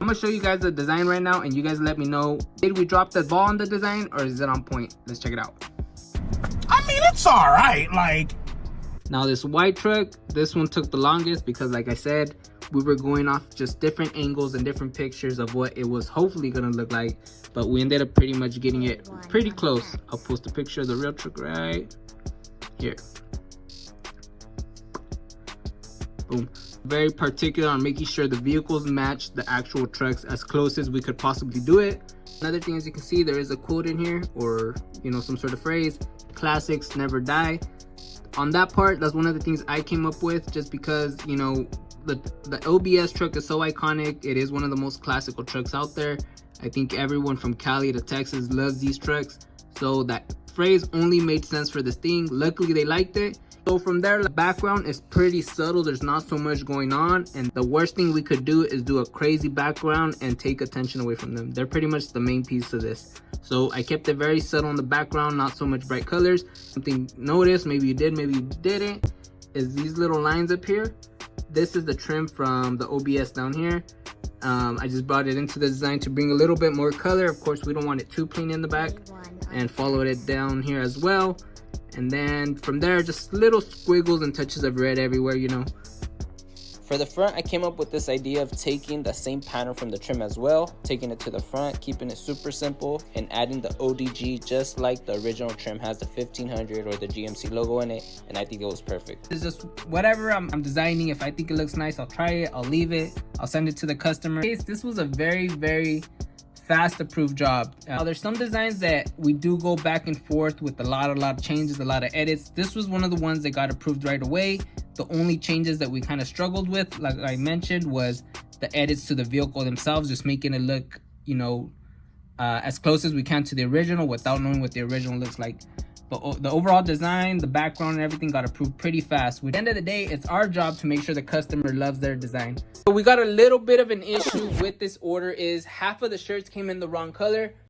gonna show you guys the design right now, and you guys let me know, did we drop the ball on the design or is it on point? Let's check it out. I mean, it's all right. Like, now this white truck, this one took the longest because, like I said, we were going off just different angles and different pictures of what it was hopefully gonna look like, but we ended up pretty much getting it pretty close. I'll post a picture of the real truck right here. Boom. Very particular on making sure the vehicles match the actual trucks as close as we could possibly do it. Another thing, as you can see, there is a quote in here, or some sort of phrase: classics never die. On that part, that's one of the things I came up with, just because the OBS truck is so iconic. It is one of the most classical trucks out there. I think everyone from Cali to Texas loves these trucks, so that phrase only made sense for this thing. Luckily they liked it. So from there, the background is pretty subtle. There's not so much going on, and the worst thing we could do is do a crazy background and take attention away from them. They're pretty much the main piece of this. So I kept it very subtle in the background, not so much bright colors. Something notice, maybe you did, maybe you didn't, is these little lines up here. This is the trim from the OBS down here. I just brought it into the design to bring a little bit more color. Of course, we don't want it too plain in the back, and followed it down here as well. And then from there, just little squiggles and touches of red everywhere, For the front, I came up with this idea of taking the same pattern from the trim as well, taking it to the front, keeping it super simple, and adding the ODG just like the original trim has the 1500 or the GMC logo in it, and I think it was perfect. It's just whatever I'm designing. If I think it looks nice, I'll try it, I'll leave it, I'll send it to the customer. This was a very, very fast approved job. There's some designs that we do go back and forth with a lot of changes, a lot of edits. This was one of the ones that got approved right away. The only changes that we kind of struggled with, like I mentioned, was the edits to the vehicle themselves, just making it look, as close as we can to the original without knowing what the original looks like. But the overall design, the background, and everything got approved pretty fast. At the end of the day, it's our job to make sure the customer loves their design. So we got a little bit of an issue with this order, is half of the shirts came in the wrong color.